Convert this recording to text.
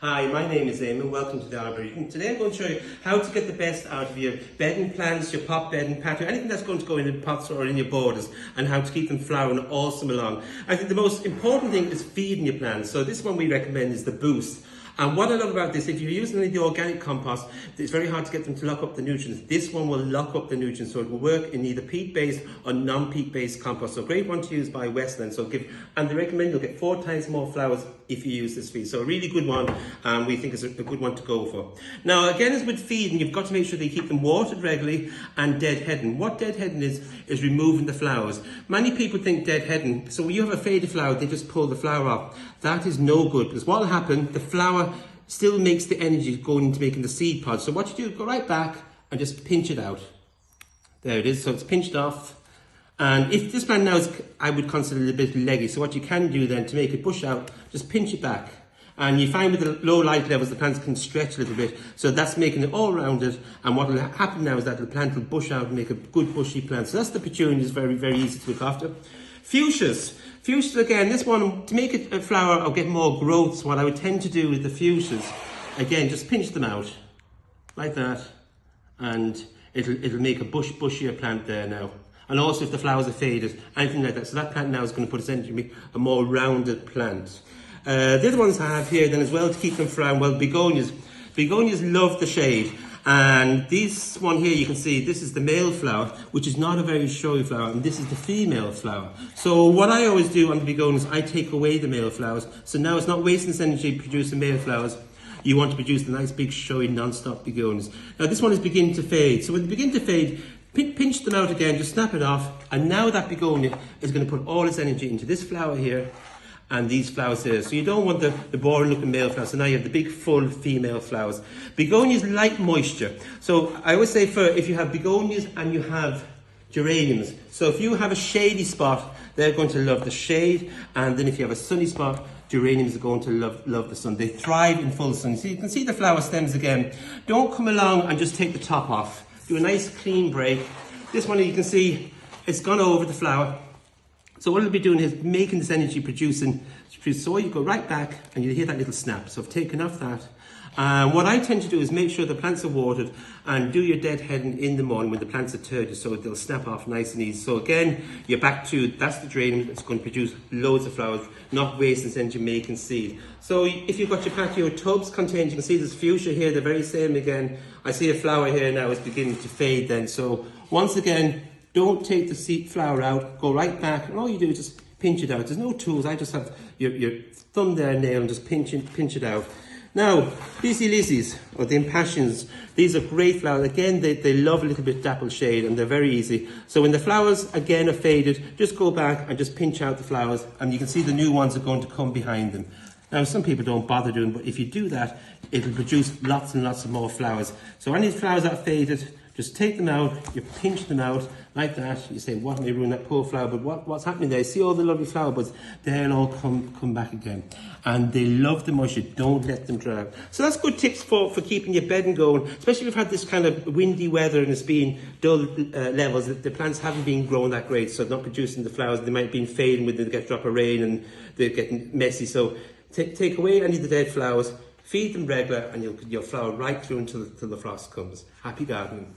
Hi, my name is Eamonn. Welcome to the Leighlinbridge. And today I'm going to show you how to get the best out of your bedding plants, your pot bedding, patio, anything that's going to go in the pots or in your borders, and how to keep them flowering all summer long. I think the most important thing is feeding your plants. So this one we recommend is the Boost. And what I love about this, if you're using any of the organic compost, it's very hard to get them to lock up the nutrients. This one will lock up the nutrients, so it will work in either peat-based or non-peat-based compost. So a great one to use by Westland. And they recommend you'll get 4 times more flowers if you use this feed. So a really good one, and we think it's a good one to go for. Now, again, as with feeding, you've got to make sure that you keep them watered regularly and deadheading. What deadheading is removing the flowers. Many people think deadheading, so when you have a faded flower, they just pull the flower off. That is no good, because what will happen, the flower still makes the energy going into making the seed pod. So what you do, go right back and just pinch it out. There it is, so it's pinched off. And if this plant now is, I would consider it a bit leggy, so what you can do then to make it bush out, just pinch it back. And you find with the low light levels, the plants can stretch a little bit, so that's making it all rounded. And what will happen now is that the plant will bush out and make a good bushy plant. So that's the petunias, very, very easy to look after. Fuchsias. Fuchsias, again, this one, to make it a flower or get more growth, so what I would tend to do with the fuchsias, again, just pinch them out, like that, and it'll make a bushier plant there now. And also if the flowers are faded, anything like that. So that plant now is going to put essentially a more rounded plant. The other ones I have here then as well to keep them flowering, well, begonias. Begonias love the shade. And this one here, you can see, this is the male flower, which is not a very showy flower, and this is the female flower. So what I always do on the begonias, I take away the male flowers. So now it's not wasting its energy producing male flowers. You want to produce the nice big showy non-stop begonias. Now this one is beginning to fade. So when they begin to fade, pinch them out again, just snap it off, and now that begonia is going to put all its energy into this flower here and these flowers here. So you don't want the boring looking male flowers, so now you have the big full female flowers. Begonias like moisture. So I always say if you have begonias and you have geraniums, so if you have a shady spot, they're going to love the shade, and then if you have a sunny spot, geraniums are going to love the sun. They thrive in full sun. So you can see the flower stems again. Don't come along and just take the top off. Do a nice clean break. This one you can see it's gone over the flower. So what it'll be doing is making this energy producing. So you go right back and you hear that little snap. So I've taken off that. What I tend to do is make sure the plants are watered and do your deadheading in the morning when the plants are turgid, so they'll snap off nice and easy. So again, you're back to, that's the geranium that's going to produce loads of flowers, not wasting energy making seed. So if you've got your patio tubs contained, you can see there's fuchsia here, the very same again. I see a flower here now is beginning to fade then. So once again, don't take the seed flower out, go right back, and all you do is just pinch it out. There's no tools, I just have your thumb there, nail, and just pinch it out. Now, Busy Lizzies, or the Impassions, these are great flowers. Again, they love a little bit dappled shade, and they're very easy. So when the flowers, again, are faded, just go back and just pinch out the flowers, and you can see the new ones are going to come behind them. Now, some people don't bother doing, but if you do that, it'll produce lots and lots of more flowers. So any flowers that are faded, just take them out, you pinch them out like that. You say, what am I ruining that poor flower? But what's happening there? You see all the lovely flower buds, they'll all come back again. And they love the moisture, don't let them dry out. So that's good tips for keeping your bedding going, especially if we've had this kind of windy weather and it's been dull levels. The plants haven't been growing that great, so they're not producing the flowers. They might have been fading when they get a drop of rain and they're getting messy. So take away any of the dead flowers, feed them regular, and you'll flower right through until the frost comes. Happy gardening.